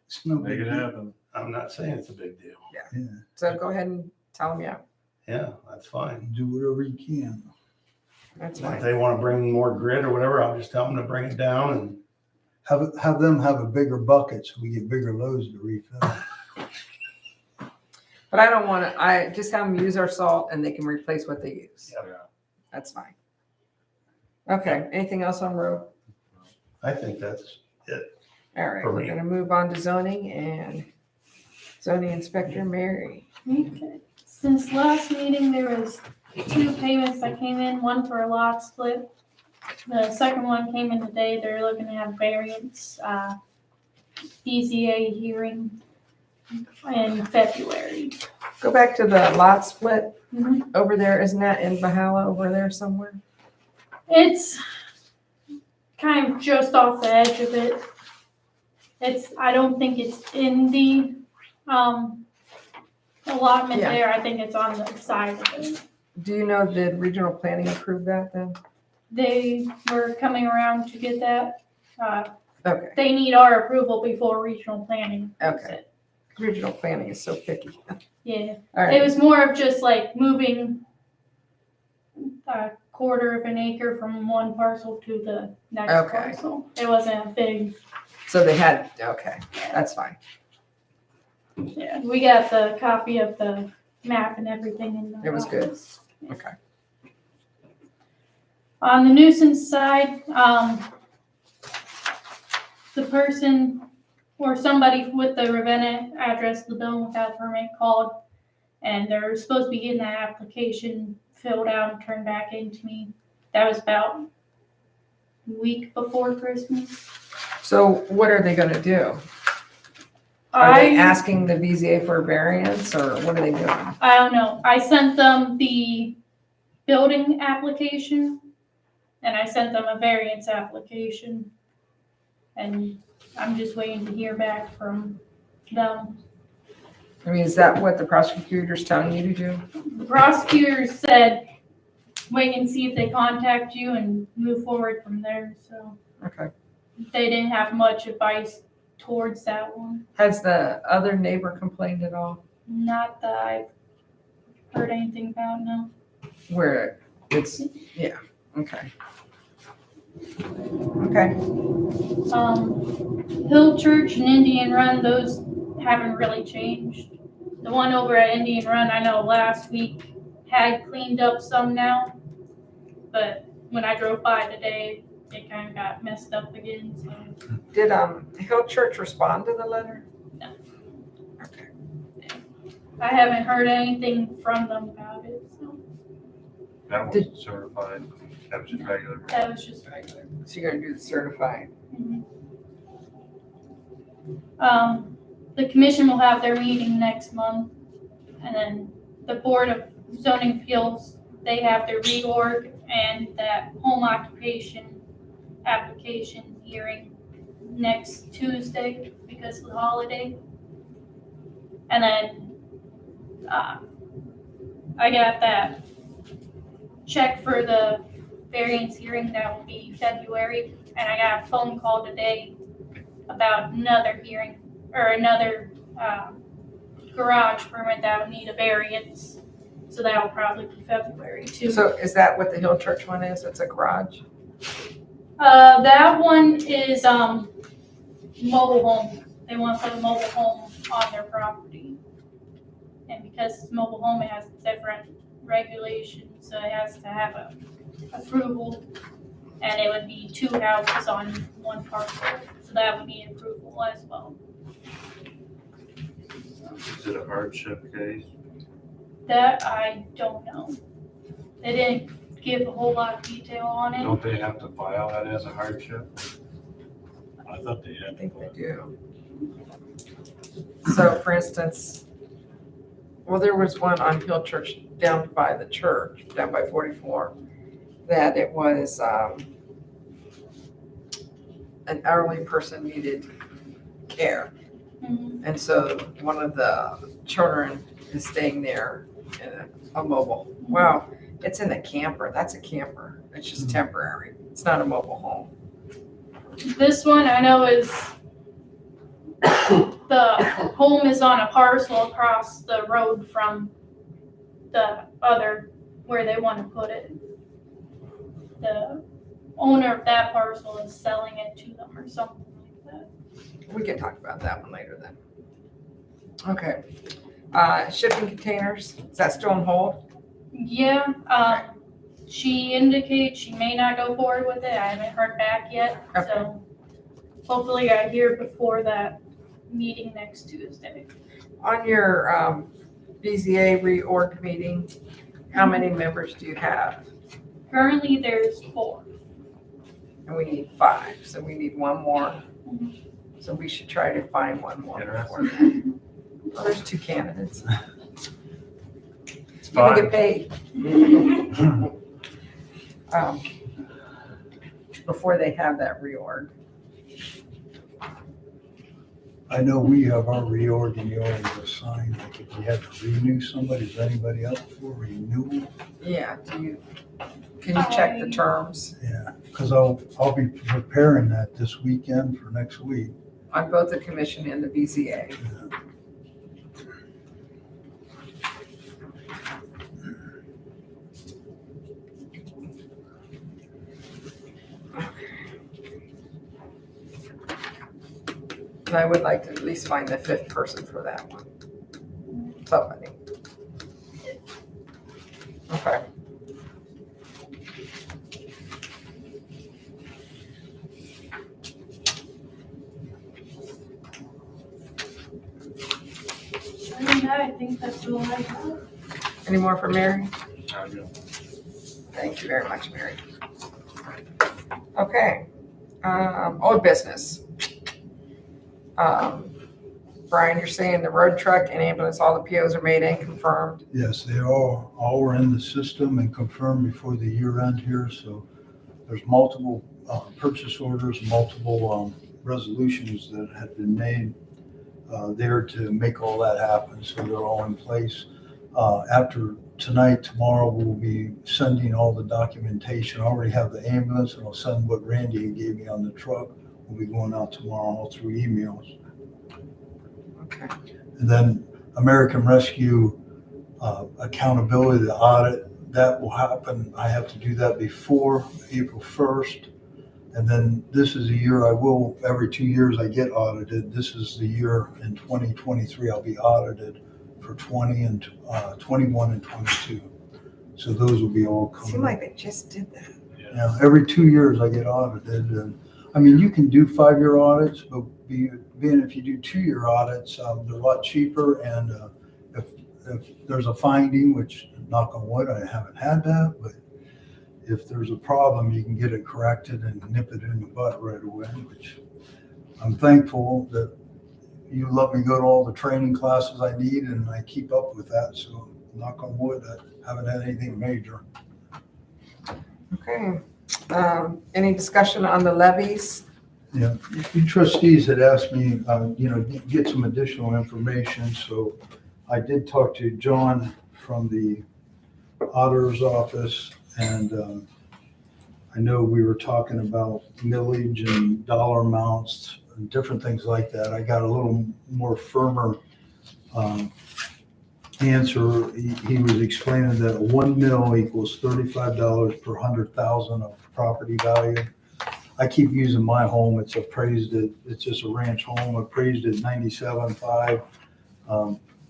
it's no Make big it deal. happen. I'm not saying it's a big deal. Yeah, So go ahead and tell them, yeah, Yeah, that's fine. do whatever you can. that's If fine. they want to bring more grit or whatever, I'll just tell them to bring it down and Have them have a bigger bucket so we get bigger loads to refill. But I don't want to, I just have them use our salt and they can replace what they use. Yeah. That's fine. Okay, anything else on road? I think that's All right, For we're me. gonna move on to zoning and zoning inspector Mary. Okay. Since last meeting, there was 2 payments that came in, one for a lot split. The second one came in today. They're looking to have variance, BZA hearing in February. Go back to the lot split Mhm. over there. Isn't that in Bahala over there somewhere? It's kind of just off the edge of it. I don't think it's in the, allotment Yeah. there. I think it's on the side of it. Do you know, did regional planning approve that then? They were coming around to get that. Okay, They need our approval before regional planning. approves Okay. it. regional planning is so picky. Yeah, All it right, was more of just like moving a quarter of an acre from one parcel to the next Okay. parcel. It wasn't a big, so they had, okay, that's fine. yeah, we got the copy of the map and everything in the It was good. office. Okay. On the nuisance side, the person or somebody with the Ravenna address, the building without permit called, and they're supposed to be getting that application filled out and turned back into me. That was about a week before Christmas. So what are they gonna do? Are they I asking the BZA for a variance or what are they doing? don't know. I sent them the building application and I sent them a variance application. And I'm just waiting to hear back from them. I mean, is that what the prosecutor's telling you to do? The prosecutor said, wait and see if they contact you and move forward from there, so Okay. they didn't have much advice towards that one. Has the other neighbor complained at all? Not that I've heard anything about, no. Where it's, yeah, okay. Okay, Hill Church and Indian Run, those haven't really changed. The one over at Indian Run, I know last week had cleaned up some now, but when I drove by today, it kind of got messed up again, so. did Hill Church respond to the letter? No. Okay. I haven't heard anything from them about it, so That wasn't certified, that was just regular. that was just regular. So you're gonna do the certified? The commission will have their meeting next month, and then the Board of Zoning Appeals, they have their reorg and that home occupation application hearing next Tuesday because of the holiday. And then, I got that check for the variance hearing, that will be February, and I got a phone call today about another hearing, or another, garage permit that would need a variance, so that will probably be February too. So is that what the Hill Church one is? It's a garage? That one is, mobile home, they want to put a mobile home on their property. And because it's mobile home, it has different regulations, so it has to have a approval, and it would be 2 houses on one parcel, so that would be approval as well. Is it a hardship case? That I don't know. They didn't give a whole lot of detail on it. Don't they have to file that as a hardship? I thought they I had. think they do. So for instance, well, there was one on Hill Church down by the church, down by 44, that it was an elderly person needed care. Mhm. And so one of the children is staying there in a mobile. Wow, it's in a camper. That's a camper. It's just temporary. It's not a mobile home. This one I know is, the home is on a parcel across the road from the other, where they want to put it. The owner of that parcel is selling it to them or something like that. We can talk about that one later then. Okay. Shipping containers, is that still on hold? Yeah, she indicates she may not go forward with it. I haven't heard back yet, so hopefully I hear before that meeting next Tuesday. On your BZA reorg meeting, how many members do you have? Currently, there's 4. And we need 5, so we need one more. So we should try to find one more before then. Well, there's 2 candidates. It's You can fine. get paid. Before they have that reorg. I know we have our reorg and you already assigned, like if you had to renew somebody, is anybody up for renewal? Yeah, can you check the terms Yeah, because I'll be preparing that this weekend for next week. on both the commission and the BZA? And I would like to at least find the 5th person for that one. Somebody. Okay. I think that's all I have. Any more for Mary? I'm good. Thank you very much, Mary. Okay, old business. Brian, you're saying the road truck and ambulance, all the POs are made and confirmed? Yes, they all were in the system and confirmed before the year end here, so there's multiple purchase orders, multiple resolutions that have been made there to make all that happen, so they're all in place. After tonight, tomorrow, we'll be sending all the documentation. I already have the ambulance, and I'll send what Randy gave me on the truck. We'll be going out tomorrow, all through emails. Okay. And then American Rescue accountability, the audit, that will happen. I have to do that before April 1st. And then this is a year every 2 years I get audited. This is the year in 2023 I'll be audited for 20 and 21 and 22. So those will be all coming. Seemed like they just did that. Yeah, every 2 years I get audited. And I mean, you can do 5-year audits, but being if you do 2-year audits, they're a lot cheaper. And if there's a finding, which knock on wood, I haven't had that, but if there's a problem, you can get it corrected and nip it in the butt right away, which I'm thankful that you let me go to all the training classes I need and I keep up with that. So knock on wood, I haven't had anything major. Okay. Any discussion on the levies? Yeah, you trustees had asked me, get some additional information. So I did talk to John from the auditor's office, and I know we were talking about millage and dollar amounts and different things like that. I got a little more firmer answer. He was explaining that 1 mil equals $35 per 100,000 of property value. I keep using my home. It's appraised at, it's just a ranch home, appraised at 97.5.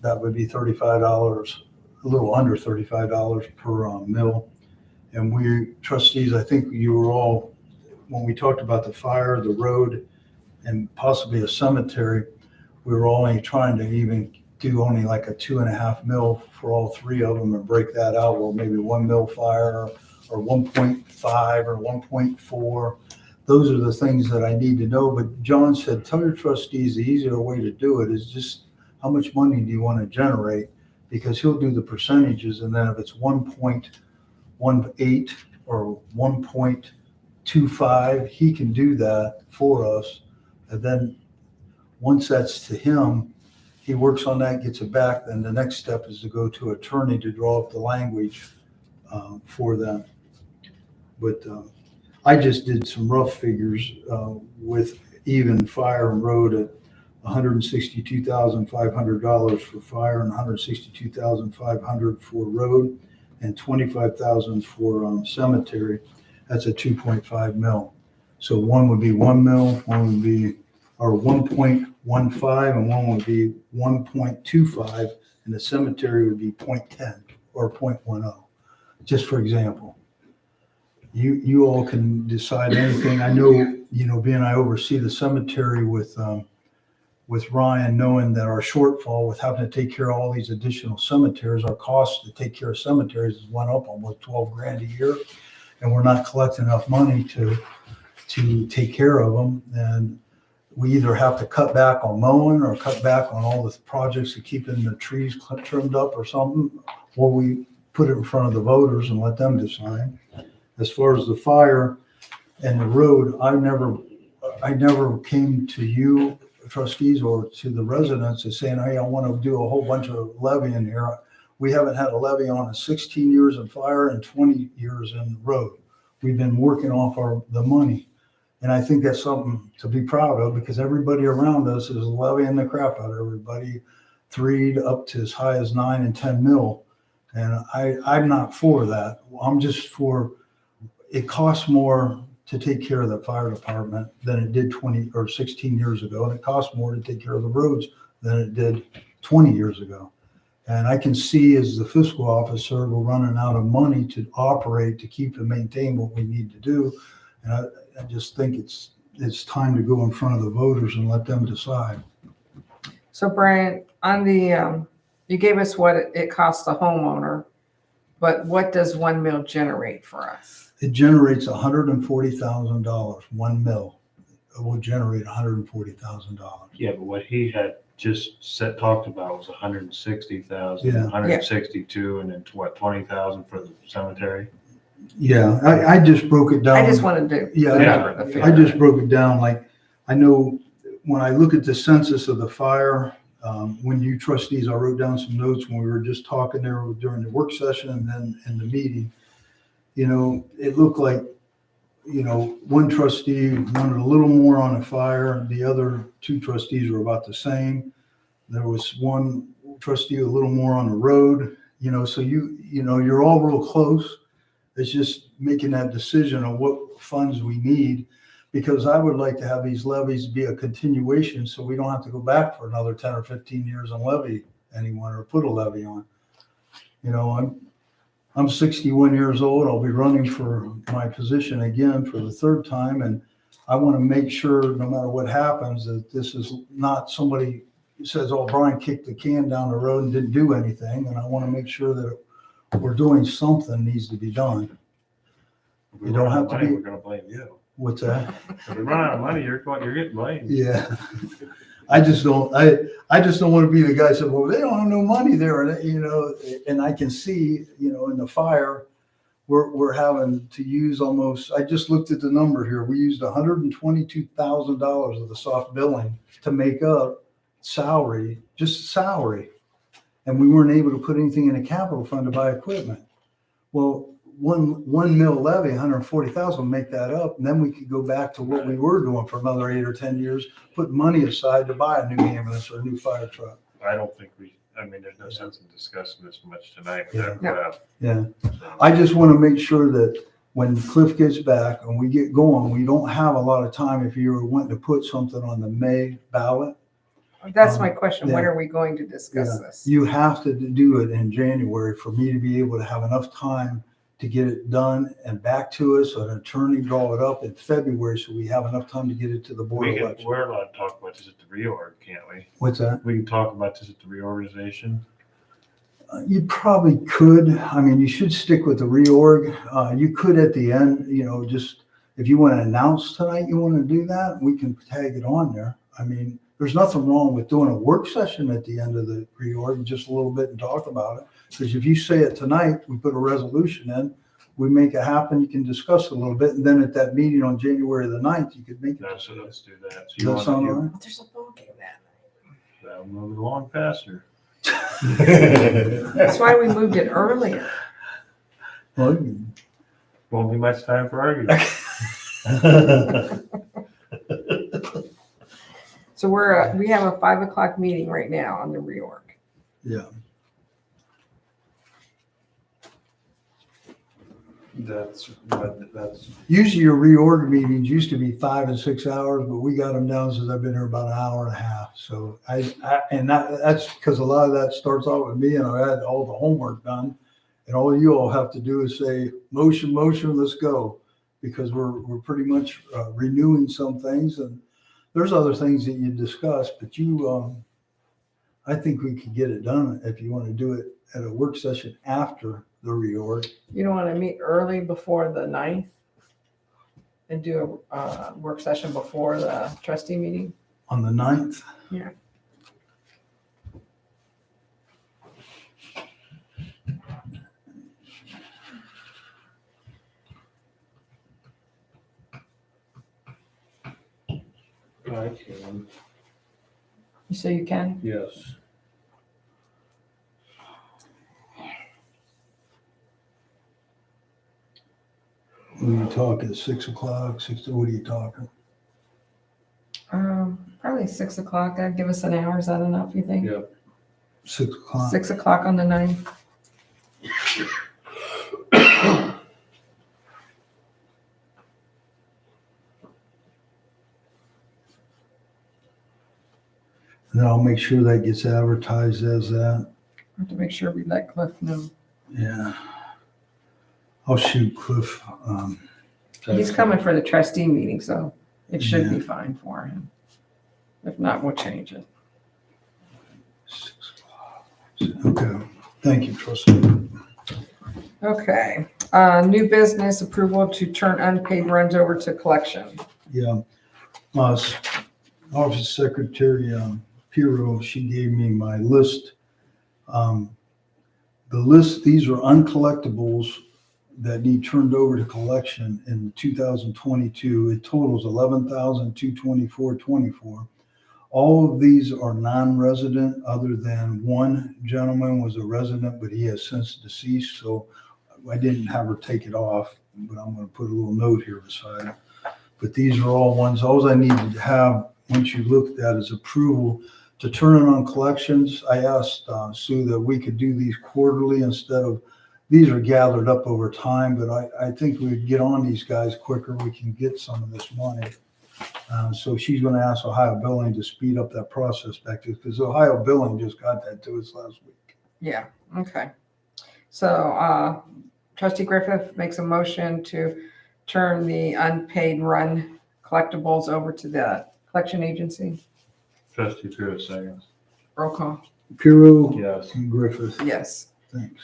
That would be $35, a little under $35 per mil. And we trustees, I think you were all, when we talked about the fire, the road, and possibly a cemetery, we were only trying to even do only like a 2.5 mil for all 3 of them and break that out. Well, maybe 1 mil fire or 1.5 or 1.4. Those are the things that I need to know. But John said, tell your trustees the easier way to do it is just how much money do you want to generate? Because he'll do the percentages. And then if it's 1.18 or 1.25, he can do that for us. And then once that's to him, he works on that, gets it back. Then the next step is to go to attorney to draw up the language for them. But I just did some rough figures with even fire and road at $162,500 for fire and $162,500 for road and $25,000 for cemetery. That's a 2.5 mil. So one would be 1 mil, one would be, or 1.15, and one would be 1.25, and the cemetery would be 0.10 or 0.10, just for example. You all can decide anything. I know, being I oversee the cemetery with with Ryan, knowing that our shortfall with having to take care of all these additional cemeteries, our cost to take care of cemeteries has went up almost 12 grand a year. And we're not collecting enough money to take care of them. And we either have to cut back on mowing or cut back on all the projects of keeping the trees trimmed up or something, or we put it in front of the voters and let them decide. As far as the fire and the road, I never came to you trustees or to the residents and saying, hey, I want to do a whole bunch of levying here. We haven't had a levy on in 16 years in fire and 20 years in road. We've been working off the money. And I think that's something to be proud of, because everybody around us is levying the crap out of everybody, 3 up to as high as 9 and 10 mil. And I'm not for that. I'm just for, it costs more to take care of the fire department than it did 20 or 16 years ago. And it costs more to take care of the roads than it did 20 years ago. And I can see as the fiscal officer, we're running out of money to operate, to keep and maintain what we need to do. And I just think it's time to go in front of the voters and let them decide. So Brian, on the, you gave us what it costs the homeowner, but what does 1 mil generate for us? It generates $140,000. 1 mil will generate $140,000. Yeah, but what he had just talked about was 160,000, Yeah. 162, and then what, 20,000 for the cemetery? Yeah, I just broke it down. I just wanted to. Yeah, I just broke it down. Like, I know when I look at the census of the fire, when you trustees, I wrote down some notes when we were just talking there during the work session and then in the meeting. You know, it looked like, you know, one trustee wanted a little more on the fire. The other 2 trustees were about the same. There was one trustee a little more on the road, you know, so you know, you're all real close. It's just making that decision on what funds we need, because I would like to have these levies be a continuation so we don't have to go back for another 10 or 15 years and levy anyone or put a levy on. You know, I'm 61 years old. I'll be running for my position again for the 3rd time. And I want to make sure no matter what happens, that this is not somebody who says, oh, Brian kicked the can down the road and didn't do anything. And I want to make sure that we're doing something needs to be done. If we You don't run out have of to money, be- we're gonna blame you. What's that? If we run out of money, you're getting blamed. Yeah. I just don't want to be the guy that said, well, they don't have no money there. And, you know, and I can see, you know, in the fire, we're having to use almost, I just looked at the number here. We used $122,000 of the soft billing to make up salary, just salary. And we weren't able to put anything in a capital fund to buy equipment. Well, one mil levy, 140,000, make that up. And then we could go back to what we were doing for another 8 or 10 years, put money aside to buy a new ambulance or a new fire truck. I don't think there's no sense in discussing this much tonight. Yeah. Without, Yeah. I just want to make sure that when Cliff gets back and we get going, we don't have a lot of time if you were wanting to put something on the May ballot. That's my question. When yeah. are we going to discuss Yeah. this? You have to do it in January for me to be able to have enough time to get it done and back to us, an attorney draw it up in February, so we have enough time to get it to the board of election. we're allowed to talk about this at the reorg, can't we? What's that? We can talk about this at the reorganization. You probably could. I mean, you should stick with the reorg. You could at the end, you know, just if you want to announce tonight you want to do that, we can tag it on there. I mean, there's nothing wrong with doing a work session at the end of the reorg, just a little bit and talk about it. Because if you say it tonight, we put a resolution in, we make it happen, you can discuss it a little bit. And then at that meeting on January the 9th, you could make it. So let's do that. So Does you that want sound to all right? There's a ball game that that'll move it along faster. night. That's why we moved it earlier. Well, Won't be much time for arguing. So we have a 5 o'clock meeting right now on the reorg. yeah. That's Usually your reorg meetings used to be 5 and 6 hours, but we got them down since I've been here about an hour and a half. So that's because a lot of that starts out with me and I had all the homework done. And all you all have to do is say, motion, let's go. Because we're pretty much renewing some things. And there's other things that you discussed, but I think we could get it done if you want to do it at a work session after the reorg. You don't want to meet early before the 9th and do a work session before the trustee meeting? On the 9th? Yeah. I can, You say you can? yes. What are you talking, 6 o'clock, what are you talking? Probably 6 o'clock. That'd give us an hour. Is that enough, you think? Yeah. 6 o'clock? 6 o'clock on the 9th. And then I'll make sure that gets advertised as that. Have to make sure we let Cliff know. Yeah. I'll shoot Cliff. He's coming for the trustee meeting, so it should be fine for him. If not, we'll change it. 6 o'clock. Okay, thank you, trustee. Okay, new business approval to turn unpaid runs over to collection. Yeah. Office Secretary Piro, she gave me my list. The list, these are uncollectibles that need turned over to collection in 2022. It totals $11,224.24. All of these are non-resident, other than one gentleman was a resident, but he has since deceased, so I didn't have her take it off, but I'm gonna put a little note here beside it. But these are all ones, all I needed to have, once you looked at, is approval to turn it on collections. I asked Sue that we could do these quarterly instead of, these are gathered up over time, but I think we'd get on these guys quicker. We can get some of this money. So she's gonna ask Ohio Building to speed up that process back to, because Ohio Building just got that to us last week. Yeah, okay. So trustee Griffith makes a motion to turn the unpaid run collectibles over to the collection agency. Trustee Pure seconds. Roll call. Piro. Yes. And Griffith. Yes. Thanks.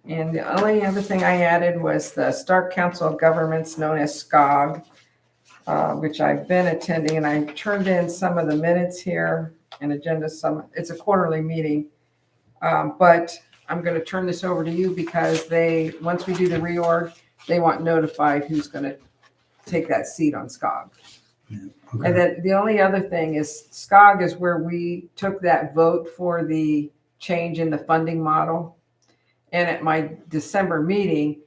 And the only other thing I added was the Stark Council of Governments, known as SCOG, which I've been attending, and I turned in some of the minutes here and agenda. It's a quarterly meeting, but I'm going to turn this over to you because once we do the reorg, they want notified who's going to take that seat on SCOG. Okay. And then the only other thing is SCOG is where we took that vote for the change in the funding model. And at my December meeting,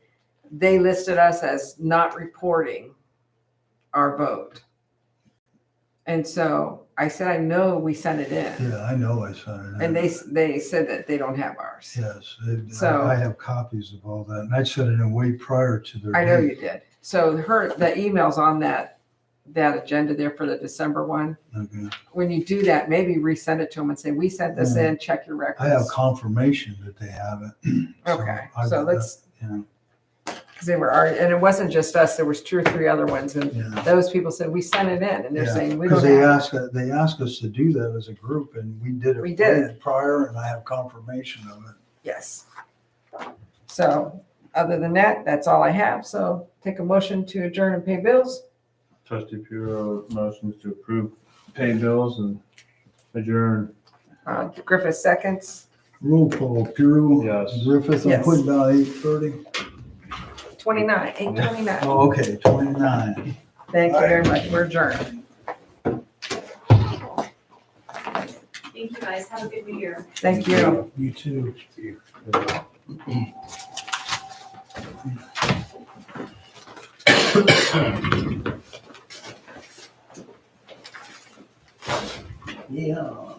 they listed us as not reporting our vote. And so I said, I know we sent it in. Yeah, I know I sent it. And they said that they don't have ours. Yes, So- I have copies of all that, and I sent it in way prior to their. I know date. you did. So the email's on that agenda there for the December one. Okay. When you do that, maybe resend it to them and say, we sent this in, check your records. I have confirmation that they have it. Okay, I so got let's, that, Yeah, because they were already, and it wasn't just us, there was 2 or 3 other ones, and yeah. those people said, we sent it in, and they're saying, we Because don't have it. they asked us to do that as a group, and we did We it did. prior, and I have confirmation of it. Yes. So, other than that, that's all I have, so take a motion to adjourn and pay bills. Trustee Pure motions to approve pay bills and adjourn. Griffith seconds, Roll call, Piro. Yes. Griffith, I'm Yes. putting down 8:30. 8:29. Oh, okay, 29. Thank you very much, we're adjourned. Thank you guys, have a good new year. Thank you. You too. Yeah.